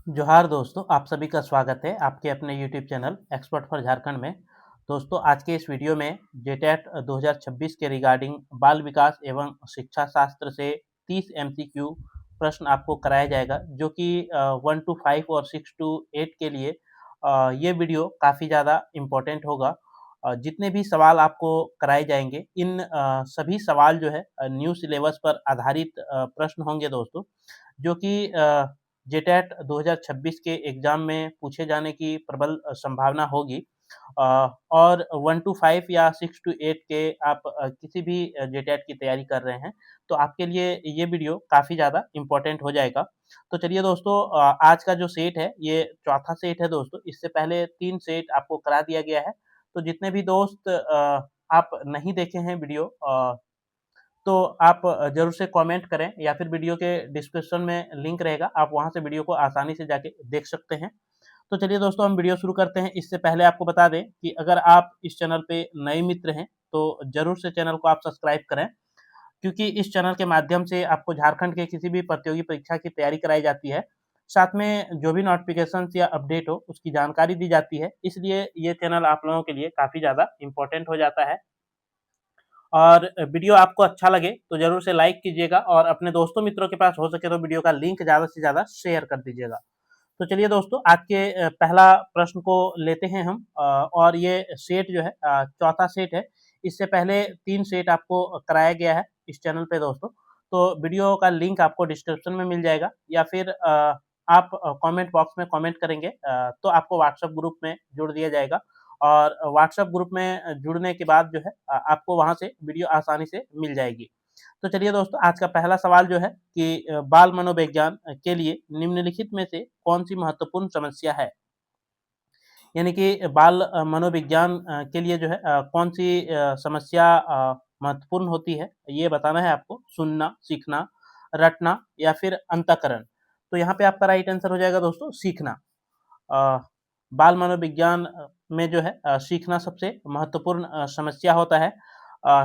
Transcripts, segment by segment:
जोहार दोस्तों, आप सभी का स्वागत है आपके अपने YouTube channel expert for Jharkhand में। दोस्तों, आज के इस वीडियो में जेटेट 2026 के रिगार्डिंग बाल विकास एवं शिक्षा शास्त्र से 30 एमसीक्यू प्रश्न आपको कराया जाएगा, जो कि 1 to 5 और 6 to 8 के लिए ये वीडियो काफ़ी ज़्यादा इम्पोर्टेंट होगा। जितने भी सवाल आपको कराए जाएंगे, इन सभी सवाल जो है न्यू सिलेबस पर आधारित प्रश्न होंगे दोस्तों, जो कि जेटेट 2026 के एग्ज़ाम में पूछे जाने की प्रबल संभावना होगी। और 1 to 5 या 6 to 8 के आप किसी भी जेटेट की तैयारी कर रहे हैं, तो आपके लिए ये वीडियो काफ़ी ज़्यादा इम्पोर्टेंट हो जाएगा। तो चलिए दोस्तों, आज का जो सेट है, ये चौथा सेट है दोस्तों। इससे पहले 3 सेट आपको करा दिया गया है। तो जितने भी दोस्त आप नहीं देखे हैं वीडियो, तो आप ज़रूर से कमेंट करें, या फिर वीडियो के डिस्क्रिप्शन में लिंक रहेगा, आप वहाँ से वीडियो को आसानी से जाके देख सकते हैं। तो चलिए दोस्तों, हम वीडियो शुरू करते हैं। इससे पहले आपको बता दें कि अगर आप इस चैनल पे नए मित्र हैं, तो ज़रूर से चैनल को आप सब्सक्राइब करें, क्योंकि इस चैनल के माध्यम से आपको झारखंड के किसी भी प्रतियोगी परीक्षा की तैयारी कराई जाती है। साथ में जो भी नोटिफिकेशंस या अपडेट हो, उसकी जानकारी दी जाती है। इसलिए ये चैनल आप लोगों के लिए काफ़ी ज़्यादा इम्पोर्टेंट हो जाता है। और वीडियो आपको अच्छा लगे तो ज़रूर से लाइक कीजिएगा, और अपने दोस्तों मित्रों के पास हो सके तो वीडियो का लिंक ज़्यादा से ज़्यादा शेयर कर दीजिएगा। तो चलिए दोस्तों, आज के पहला प्रश्न को लेते हैं हम। और ये सेट जो है चौथा सेट है। इससे पहले 3 सेट आपको कराया गया है इस चैनल पे दोस्तों। तो वीडियो का लिंक आपको डिस्क्रिप्शन में मिल जाएगा, या फिर आप कमेंट बॉक्स में कमेंट करेंगे तो आपको व्हाट्सएप ग्रुप में जोड़ दिया जाएगा। और व्हाट्सएप ग्रुप में जुड़ने के बाद जो है आपको वहाँ से वीडियो आसानी से मिल जाएगी। तो चलिए दोस्तों, आज का पहला सवाल जो है कि बाल मनोविज्ञान के लिए निम्नलिखित में से कौन-सी महत्वपूर्ण समस्या है? यानी कि बाल मनोविज्ञान के लिए जो है कौन-सी समस्या महत्वपूर्ण होती है, ये बताना है आपको। सुनना, सीखना, रटना या फिर अंतःकरण। तो यहाँ पे आपका राइट आंसर हो जाएगा दोस्तों, सीखना। अ, बाल मनोविज्ञान में जो है सीखना सबसे महत्वपूर्ण समस्या होता है।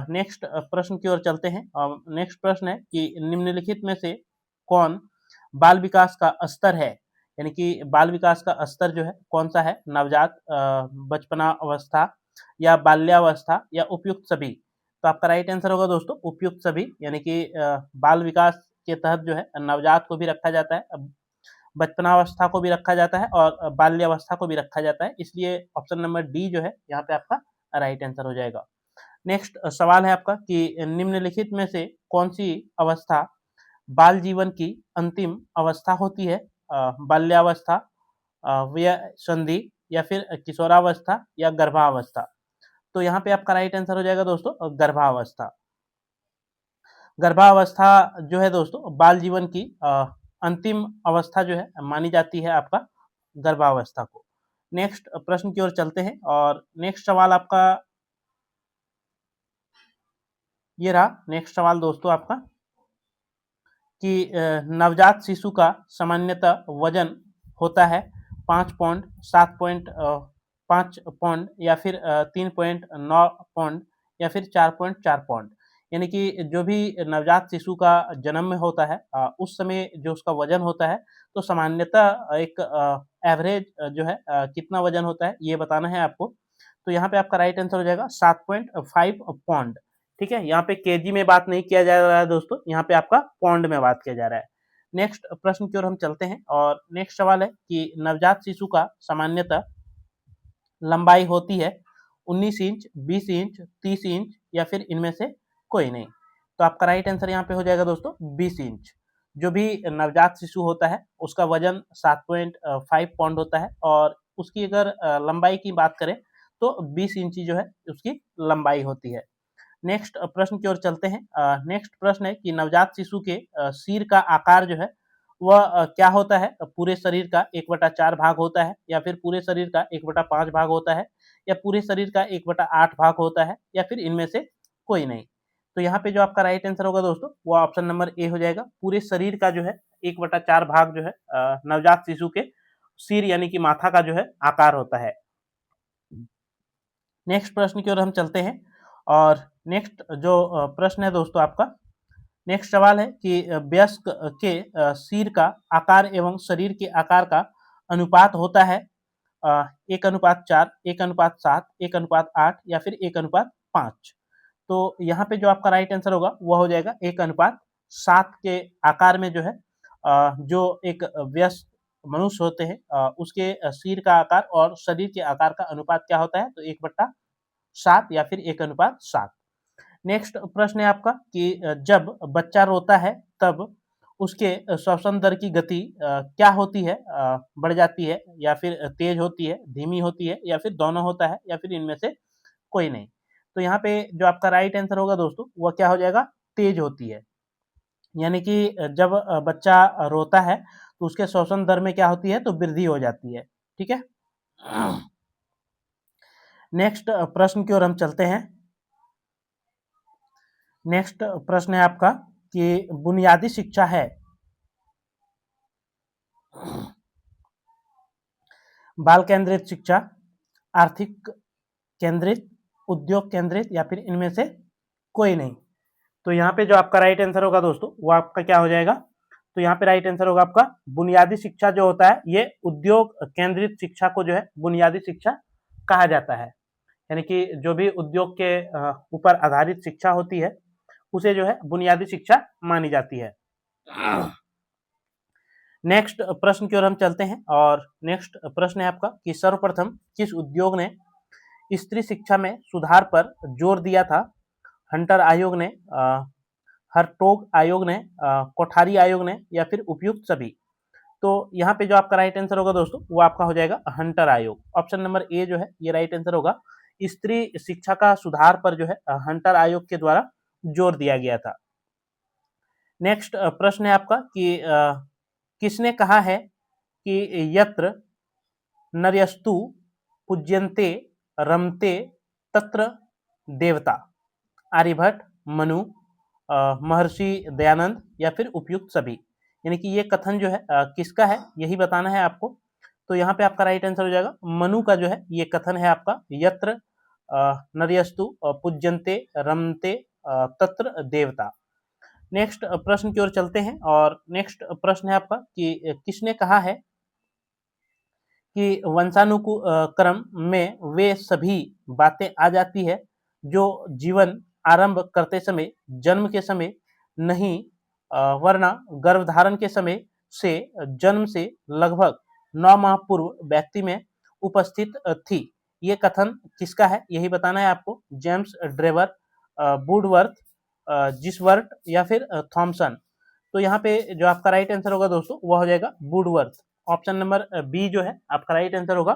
नेक्स्ट प्रश्न की ओर चलते हैं। नेक्स्ट प्रश्न है कि निम्नलिखित में से कौन बाल विकास का स्तर है? यानी कि बाल विकास का स्तर जो है कौन-सा है? नवजात, बचपना अवस्था या बाल्यावस्था या उपयुक्त सभी? तो आपका राइट आंसर होगा दोस्तों, उपयुक्त सभी। यानी कि बाल विकास के तहत जो है नवजात को भी रखा जाता है, बचपनावस्था को भी रखा जाता है, और बाल्यावस्था को भी रखा जाता है। इसलिए ऑप्शन नंबर डी जो है यहाँ पे आपका राइट आंसर हो जाएगा। नेक्स्ट सवाल है आपका कि निम्नलिखित में से कौन-सी अवस्था बाल जीवन की अंतिम अवस्था होती है? बाल्यावस्था, वय संधि या फिर किशोरावस्था या गर्भावस्था? तो यहाँ पे आपका राइट आंसर हो जाएगा दोस्तों, गर्भावस्था। गर्भावस्था जो है दोस्तों, बाल जीवन की अंतिम अवस्था जो है मानी जाती है आपका गर्भावस्था को। नेक्स्ट प्रश्न की ओर चलते हैं, और नेक्स्ट सवाल आपका ये रहा। नेक्स्ट सवाल दोस्तों आपका कि नवजात शिशु का सामान्यतः वजन होता है 5 पौंड, 7 पॉइंट 5 पौंड या फिर 3.9 पौंड या फिर 4.4 पौंड। यानी कि जो भी नवजात शिशु का जन्म में होता है, उस समय जो उसका वजन होता है, तो सामान्यतः एक एवरेज जो है कितना वजन होता है, ये बताना है आपको। तो यहाँ पे आपका राइट आंसर हो जाएगा 7.5 पौंड। ठीक है, यहाँ पे केजी में बात नहीं किया जा रहा है दोस्तों, यहाँ पे आपका पौंड में बात किया जा रहा है। नेक्स्ट प्रश्न की ओर हम चलते हैं, और नेक्स्ट सवाल है कि नवजात शिशु का सामान्यतः लंबाई होती है 19 इंच, 20 इंच, 30 इंच या फिर इनमें से कोई नहीं। तो आपका राइट आंसर यहाँ पे हो जाएगा दोस्तों 20 इंच। जो भी नवजात शिशु होता है, उसका वजन 7.5 पाउंड होता है, और उसकी अगर लंबाई की बात करें तो 20 इंची जो है उसकी लंबाई होती है। नेक्स्ट प्रश्न की ओर चलते हैं। नेक्स्ट प्रश्न है कि नवजात शिशु के सिर का आकार जो है वह क्या होता है? पूरे शरीर का 1/4 भाग होता है, या फिर पूरे शरीर का 1/5 भाग होता है, या पूरे शरीर का 1/8 भाग होता है, या फिर इनमें से कोई नहीं। तो यहाँ पे जो आपका राइट आंसर होगा दोस्तों, वो ऑप्शन नंबर ए हो जाएगा। पूरे शरीर का जो है 1/4 भाग जो है नवजात शिशु के सिर यानी कि माथा का जो है आकार होता है। नेक्स्ट प्रश्न की ओर हम चलते हैं, और नेक्स्ट जो प्रश्न है दोस्तों आपका, नेक्स्ट सवाल है कि वयस्क के सिर का आकार एवं शरीर के आकार का अनुपात होता है 1:4, 1:7, 1:8 या फिर 1:5। तो यहाँ पे जो आपका राइट आंसर होगा वह हो जाएगा 1:7 के आकार में जो है जो एक वयस्क मनुष्य होते हैं उसके सिर का आकार और शरीर के आकार का अनुपात क्या होता है, तो 1/7 या फिर 1:7। नेक्स्ट प्रश्न है आपका कि जब बच्चा रोता है तब उसके श्वसन दर की गति क्या होती है, बढ़ जाती है या फिर तेज होती है, धीमी होती है या फिर दोनों होता है या फिर इनमें से कोई नहीं। तो यहाँ पे जो आपका राइट आंसर होगा दोस्तों वह क्या हो जाएगा, तेज होती है। यानी कि जब बच्चा रोता है तो उसके श्वसन दर में क्या होती है, तो वृद्धि हो जाती है। ठीक है। नेक्स्ट प्रश्न की ओर हम चलते हैं। नेक्स्ट प्रश्न है आपका कि बुनियादी शिक्षा है बाल केंद्रित शिक्षा, आर्थिक केंद्रित, उद्योग केंद्रित या फिर इनमें से कोई नहीं। तो यहाँ पे जो आपका राइट आंसर होगा दोस्तों वो आपका क्या हो जाएगा, तो यहाँ पे राइट आंसर होगा आपका बुनियादी शिक्षा जो होता है ये उद्योग केंद्रित शिक्षा को जो है बुनियादी शिक्षा कहा जाता है। यानी कि जो भी उद्योग के ऊपर आधारित शिक्षा होती है उसे जो है बुनियादी शिक्षा मानी जाती है। नेक्स्ट प्रश्न की ओर हम चलते हैं और नेक्स्ट प्रश्न है आपका कि सर्वप्रथम किस उद्योग ने स्त्री शिक्षा में सुधार पर जोर दिया था। हंटर आयोग ने, हरटोग आयोग ने, कोठारी आयोग ने या फिर उपयुक्त सभी। तो यहाँ पे जो आपका राइट आंसर होगा दोस्तों वो आपका हो जाएगा हंटर आयोग। ऑप्शन नंबर ए जो है ये राइट आंसर होगा। स्त्री शिक्षा का सुधार पर जो है हंटर आयोग के द्वारा जोर दिया गया था। नेक्स्ट प्रश्न है आपका कि किसने कहा है कि यत्र नर्यस्तु पूज्यन्ते रमते तत्र देवता। आर्यभट्ट, मनु, महर्षि दयानंद या फिर उपयुक्त सभी। यानी कि ये कथन जो है किसका है यही बताना है आपको। तो यहाँ पे आपका राइट आंसर हो जाएगा मनु का जो है ये कथन है आपका, यत्र नर्यस्तु पूज्यन्ते रमते तत्र देवता। नेक्स्ट प्रश्न की ओर चलते हैं और नेक्स्ट प्रश्न है आपका कि किसने कहा है कि वंशानुक्रम में वे सभी बातें आ जाती है जो जीवन आरंभ करते समय, जन्म के समय नहीं वरना गर्भधारण के समय से जन्म से लगभग 9 माह पूर्व व्यक्ति में उपस्थित थी। ये कथन किसका है यही बताना है आपको। जेम्स ड्रेवर, वुडवर्थ, जिसवर्ट या फिर थॉमसन। तो यहाँ पे जो आपका राइट आंसर होगा दोस्तों वह हो जाएगा वुडवर्थ। ऑप्शन नंबर बी जो है आपका राइट आंसर होगा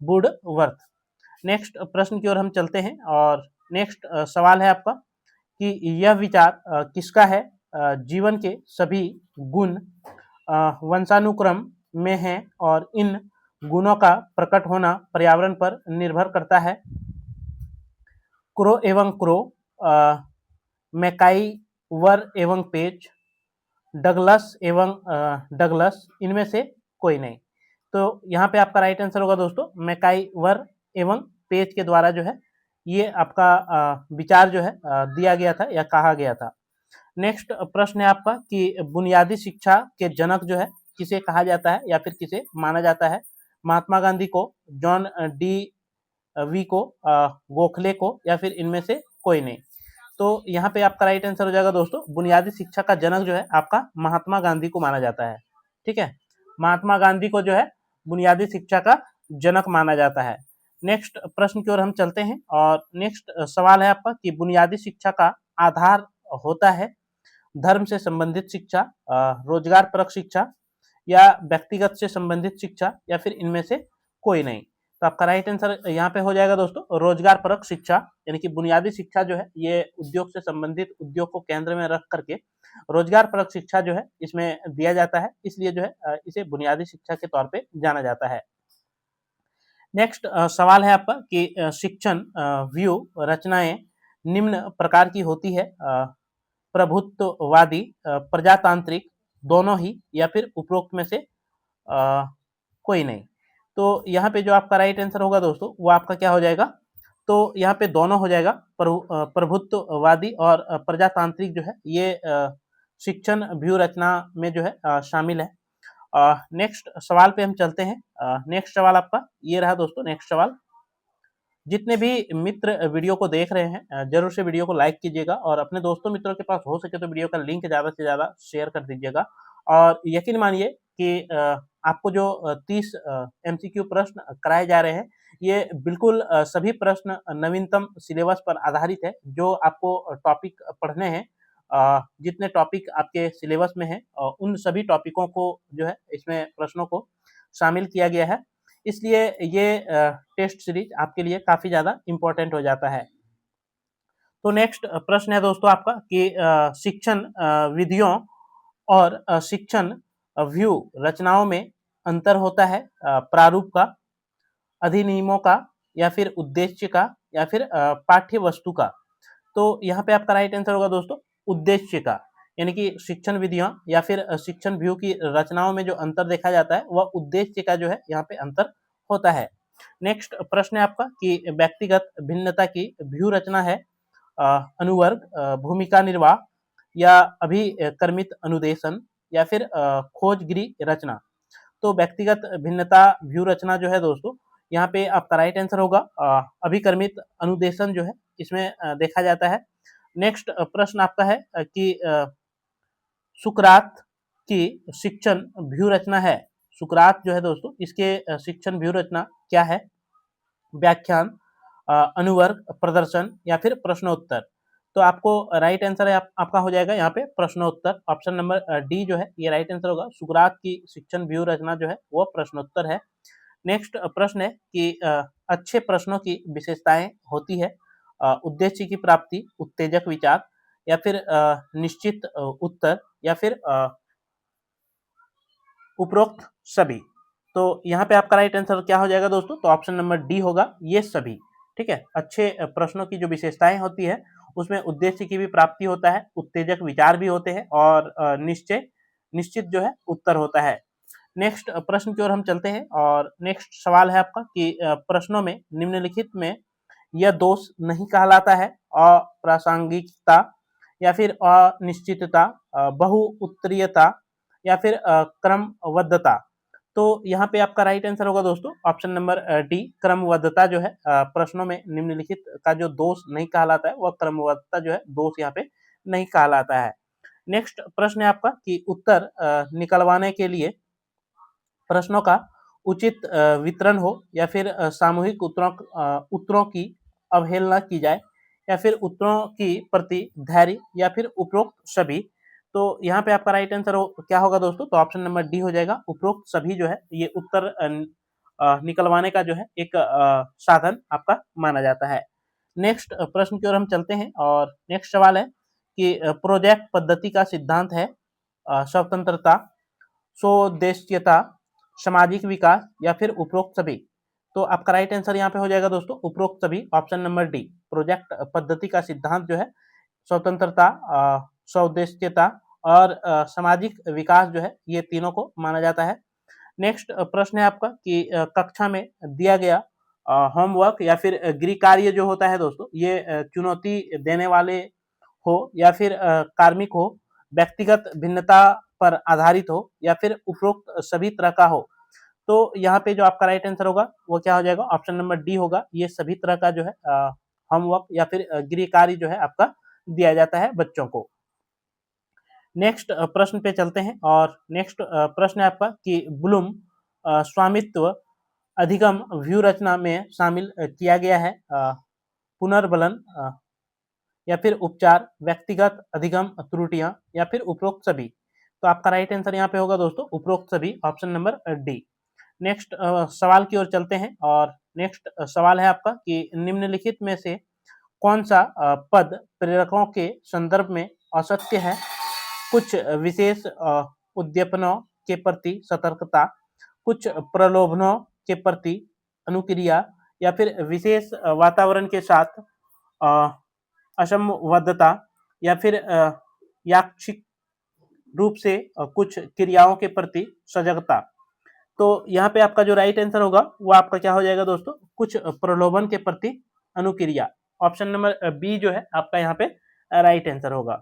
वुडवर्थ। नेक्स्ट प्रश्न की ओर हम चलते हैं और नेक्स्ट सवाल है आपका कि यह विचार किसका है, जीवन के सभी गुण वंशानुक्रम में हैं और इन गुणों का प्रकट होना पर्यावरण पर निर्भर करता है। क्रो एवं क्रो, मैकाइवर एवं पेज, डगलस एवं डगलस, इनमें से कोई नहीं। तो यहाँ पे आपका राइट आंसर होगा दोस्तों मैकाइवर एवं पेज के द्वारा जो है ये आपका विचार जो है दिया गया था या कहा गया था। नेक्स्ट प्रश्न है आपका कि बुनियादी शिक्षा के जनक जो है किसे कहा जाता है या फिर किसे माना जाता है। महात्मा गांधी को, जॉन डी वी को, गोखले को या फिर इनमें से कोई नहीं। तो यहाँ पे आपका राइट आंसर हो जाएगा दोस्तों बुनियादी शिक्षा का जनक जो है आपका महात्मा गांधी को माना जाता है। ठीक है, महात्मा गांधी को जो है बुनियादी शिक्षा का जनक माना जाता है। नेक्स्ट प्रश्न की ओर हम चलते हैं और नेक्स्ट सवाल है आपका कि बुनियादी शिक्षा का आधार होता है धर्म से संबंधित शिक्षा, रोजगार परक शिक्षा या व्यक्तिगत से संबंधित शिक्षा या फिर इनमें से कोई नहीं। तो आपका राइट आंसर यहाँ पे हो जाएगा दोस्तों रोजगार परक शिक्षा। यानी कि बुनियादी शिक्षा जो है ये उद्योग से संबंधित, उद्योग को केंद्र में रख करके रोजगार परक शिक्षा जो है इसमें दिया जाता है, इसलिए जो है इसे बुनियादी शिक्षा के तौर पे जाना जाता है। नेक्स्ट सवाल है आपका कि शिक्षण व्यू रचनाएं निम्न प्रकार की होती है, प्रभुत्ववादी, प्रजातांत्रिक, दोनों ही या फिर उपरोक्त में से कोई नहीं। तो यहाँ पे जो आपका राइट आंसर होगा दोस्तों वो आपका क्या हो जाएगा, तो यहाँ पे दोनों हो जाएगा। प्रभुत्ववादी और प्रजातांत्रिक जो है ये शिक्षण व्यू रचना में जो है शामिल है। नेक्स्ट सवाल पे हम चलते हैं। नेक्स्ट सवाल आपका ये रहा दोस्तों। नेक्स्ट सवाल, जितने भी मित्र वीडियो को देख रहे हैं जरूर से वीडियो को लाइक कीजिएगा और अपने दोस्तों मित्रों के पास हो सके तो वीडियो का लिंक ज़्यादा से ज़्यादा शेयर कर दीजिएगा। और यकीन मानिए कि आपको जो 30 एमसीक्यू प्रश्न कराए जा रहे हैं, ये बिल्कुल सभी प्रश्न नवीनतम सिलेबस पर आधारित है। जो आपको टॉपिक पढ़ने हैं, जितने टॉपिक आपके सिलेबस में हैं, उन सभी टॉपिकों को जो है इसमें प्रश्नों को शामिल किया गया है। इसलिए ये टेस्ट सीरीज आपके लिए काफ़ी ज़्यादा इम्पोर्टेंट हो जाता है। तो नेक्स्ट प्रश्न है दोस्तों आपका कि शिक्षण विधियों और शिक्षण व्यू रचनाओं में अंतर होता है प्रारूप का, अधिनियमों का, या फिर उद्देश्य का, या फिर पाठ्य वस्तु का। तो यहाँ पे आपका राइट आंसर होगा दोस्तों उद्देश्य का। यानी कि शिक्षण विधियां या फिर शिक्षण व्यू की रचनाओं में जो अंतर देखा जाता है वह उद्देश्य का जो है यहाँ पे अंतर होता है। नेक्स्ट प्रश्न है आपका कि व्यक्तिगत भिन्नता की व्यू रचना है अनुवर्ग, भूमिका निर्वाह, या अभिकर्मित अनुदेशन, या फिर खोजगिरी रचना। तो व्यक्तिगत भिन्नता व्यू रचना जो है दोस्तों, यहाँ पे आपका राइट आंसर होगा अभिकर्मित अनुदेशन जो है इसमें देखा जाता है। नेक्स्ट प्रश्न आपका है कि सुकरात की शिक्षण व्यू रचना है। सुकरात जो है दोस्तों, इसके शिक्षण व्यू रचना क्या है? व्याख्यान, अनुवर्ग, प्रदर्शन, या फिर प्रश्नोत्तर। तो आपको राइट आंसर है आपका हो जाएगा यहाँ पे प्रश्नोत्तर। ऑप्शन नंबर डी जो है ये राइट आंसर होगा। सुकरात की शिक्षण व्यू रचना जो है वो प्रश्नोत्तर है। नेक्स्ट प्रश्न है कि अच्छे प्रश्नों की विशेषताएं होती है उद्देश्य की प्राप्ति, उत्तेजक विचार, या फिर निश्चित उत्तर, या फिर उपरोक्त सभी। तो यहाँ पे आपका राइट आंसर क्या हो जाएगा दोस्तों? तो ऑप्शन नंबर डी होगा, ये सभी। ठीक है, अच्छे प्रश्नों की जो विशेषताएं होती है उसमें उद्देश्य की भी प्राप्ति होता है, उत्तेजक विचार भी होते हैं, और निश्चित जो है उत्तर होता है। नेक्स्ट प्रश्न की ओर हम चलते हैं और नेक्स्ट सवाल है आपका कि प्रश्नों में निम्नलिखित में यह दोष नहीं कहलाता है अप्रासंगिकता, या फिर अनिश्चितता, बहुउत्तरीयता, या फिर क्रमबद्धता। तो यहाँ पे आपका राइट आंसर होगा दोस्तों ऑप्शन नंबर डी, क्रमबद्धता जो है प्रश्नों में निम्नलिखित का जो दोष नहीं कहलाता है वह क्रमबद्धता जो है दोष यहाँ पे नहीं कहलाता है। नेक्स्ट प्रश्न है आपका कि उत्तर निकलवाने के लिए प्रश्नों का उचित वितरण हो, या फिर सामूहिक उत्तरों की अवहेलना की जाए, या फिर उत्तरों की प्रति धैर्य, या फिर उपरोक्त सभी। तो यहाँ पे आपका राइट आंसर क्या होगा दोस्तों? तो ऑप्शन नंबर डी हो जाएगा, उपरोक्त सभी जो है ये उत्तर निकलवाने का जो है एक साधन आपका माना जाता है। नेक्स्ट प्रश्न की ओर हम चलते हैं और नेक्स्ट सवाल है कि प्रोजेक्ट पद्धति का सिद्धांत है स्वतंत्रता, स्वोद्देश्यता, सामाजिक विकास, या फिर उपरोक्त सभी। तो आपका राइट आंसर यहाँ पे हो जाएगा दोस्तों उपरोक्त सभी, ऑप्शन नंबर डी। प्रोजेक्ट पद्धति का सिद्धांत जो है स्वतंत्रता, स्वोद्देश्यता और सामाजिक विकास जो है ये तीनों को माना जाता है। नेक्स्ट प्रश्न है आपका कि कक्षा में दिया गया होमवर्क या फिर गृह कार्य जो होता है दोस्तों, ये चुनौती देने वाले हो, या फिर कार्मिक हो, व्यक्तिगत भिन्नता पर आधारित हो, या फिर उपरोक्त सभी तरह का हो। तो यहाँ पे जो आपका राइट आंसर होगा वो क्या हो जाएगा? ऑप्शन नंबर डी होगा, ये सभी तरह का जो है होमवर्क या फिर गृह कार्य जो है आपका दिया जाता है बच्चों को। नेक्स्ट प्रश्न पे चलते हैं और नेक्स्ट प्रश्न है आपका कि ब्लूम स्वामित्व अधिगम व्यू रचना में शामिल किया गया है पुनर्बलन, या फिर उपचार, व्यक्तिगत अधिगम त्रुटियां, या फिर उपरोक्त सभी। तो आपका राइट आंसर यहाँ पे होगा दोस्तों उपरोक्त सभी, ऑप्शन नंबर डी। नेक्स्ट सवाल की ओर चलते हैं और नेक्स्ट सवाल है आपका कि निम्नलिखित में से कौन सा पद प्रेरकों के संदर्भ में असत्य है? कुछ विशेष उद्दीपनों के प्रति सतर्कता, कुछ प्रलोभनों के प्रति अनुक्रिया, या फिर विशेष वातावरण के साथ असंबद्धता, या फिर यादृच्छिक रूप से कुछ क्रियाओं के प्रति सजगता। तो यहाँ पे आपका जो राइट आंसर होगा वो आपका क्या हो जाएगा दोस्तों? कुछ प्रलोभन के प्रति अनुक्रिया। ऑप्शन नंबर बी जो है आपका यहाँ पे राइट आंसर होगा।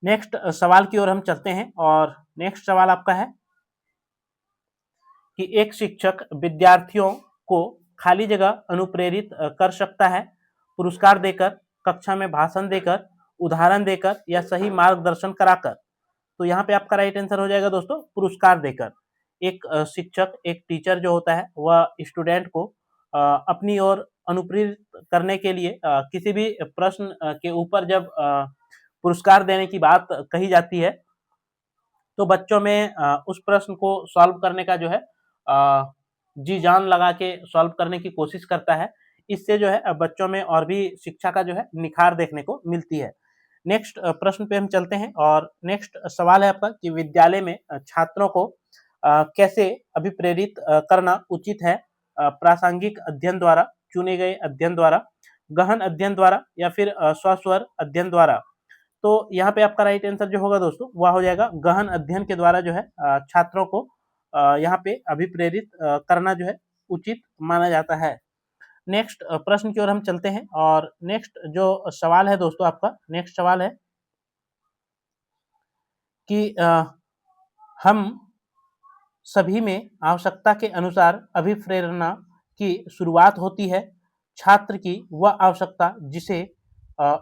नेक्स्ट सवाल की ओर हम चलते हैं और नेक्स्ट सवाल आपका है कि एक शिक्षक विद्यार्थियों को खाली जगह अनुप्रेरित कर सकता है पुरस्कार देकर, कक्षा में भाषण देकर, उदाहरण देकर या सही मार्गदर्शन कराकर। तो यहाँ पे आपका राइट आंसर हो जाएगा दोस्तों पुरस्कार देकर। एक शिक्षक, एक टीचर जो होता है वह स्टूडेंट को अपनी ओर अनुप्रेरित करने के लिए किसी भी प्रश्न के ऊपर जब पुरस्कार देने की बात कही जाती है तो बच्चों में उस प्रश्न को सॉल्व करने का जो है जी जान लगा के सॉल्व करने की कोशिश करता है। इससे जो है बच्चों में और भी शिक्षा का जो है निखार देखने को मिलती है। नेक्स्ट प्रश्न पे हम चलते हैं और नेक्स्ट सवाल है आपका कि विद्यालय में छात्रों को कैसे अभिप्रेरित करना उचित है, प्रासंगिक अध्ययन द्वारा, चुने गए अध्ययन द्वारा, गहन अध्ययन द्वारा या फिर स्वस्वर अध्ययन द्वारा। तो यहाँ पे आपका राइट आंसर जो होगा दोस्तों वह हो जाएगा गहन अध्ययन के द्वारा जो है छात्रों को यहाँ पे अभिप्रेरित करना जो है उचित माना जाता है। नेक्स्ट प्रश्न की ओर हम चलते हैं और नेक्स्ट जो सवाल है दोस्तों आपका नेक्स्ट सवाल है कि हम सभी में आवश्यकता के अनुसार अभिप्रेरणा की शुरुआत होती है। छात्र की वह आवश्यकता जिसे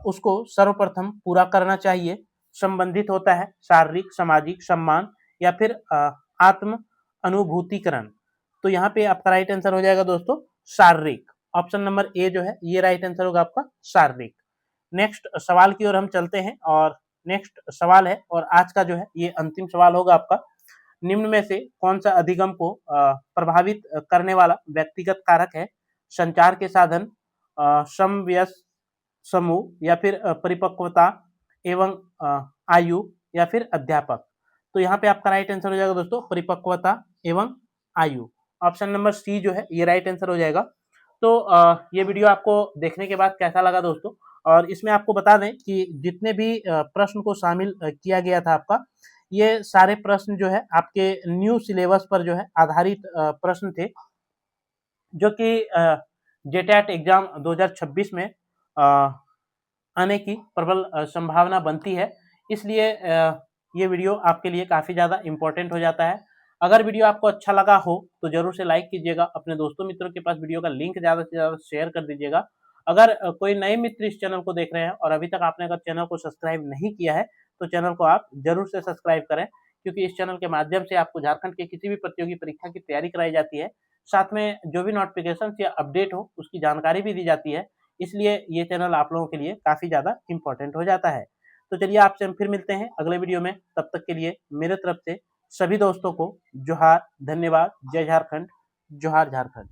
उसको सर्वप्रथम पूरा करना चाहिए संबंधित होता है शारीरिक, सामाजिक सम्मान या फिर आत्म अनुभूतिकरण। तो यहाँ पे आपका राइट आंसर हो जाएगा दोस्तों शारीरिक। ऑप्शन नंबर ए जो है ये राइट आंसर होगा आपका शारीरिक। नेक्स्ट सवाल की ओर हम चलते हैं और नेक्स्ट सवाल है और आज का जो है ये अंतिम सवाल होगा आपका। निम्न में से कौन सा अधिगम को प्रभावित करने वाला व्यक्तिगत कारक है? संचार के साधन, समवयस्क समूह या फिर परिपक्वता एवं आयु या फिर अध्यापक। तो यहाँ पे आपका राइट आंसर हो जाएगा दोस्तों परिपक्वता एवं आयु। ऑप्शन नंबर सी जो है ये राइट आंसर हो जाएगा। तो ये वीडियो आपको देखने के बाद कैसा लगा दोस्तों? और इसमें आपको बता दें कि जितने भी प्रश्न को शामिल किया गया था आपका, ये सारे प्रश्न जो है आपके न्यू सिलेबस पर जो है आधारित प्रश्न थे, जो कि जेटेट एग्जाम 2026 में आने की प्रबल संभावना बनती है। इसलिए ये वीडियो आपके लिए काफ़ी ज़्यादा इम्पोर्टेंट हो जाता है। अगर वीडियो आपको अच्छा लगा हो तो ज़रूर से लाइक कीजिएगा, अपने दोस्तों मित्रों के पास वीडियो का लिंक ज़्यादा से ज़्यादा शेयर कर दीजिएगा। अगर कोई नए मित्र इस चैनल को देख रहे हैं और अभी तक आपने अगर चैनल को सब्सक्राइब नहीं किया है तो चैनल को आप जरूर से सब्सक्राइब करें, क्योंकि इस चैनल के माध्यम से आपको झारखंड के किसी भी प्रतियोगी परीक्षा की तैयारी कराई जाती है। साथ में जो भी नोटिफिकेशन या अपडेट हो उसकी जानकारी भी दी जाती है। इसलिए ये चैनल आप लोगों के लिए काफ़ी ज़्यादा इम्पोर्टेंट हो जाता है। तो चलिए आपसे हम फिर मिलते हैं अगले वीडियो में। तब तक के लिए मेरे तरफ से सभी दोस्तों को जोहार, धन्यवाद, जय झारखंड, जोहार झारखंड।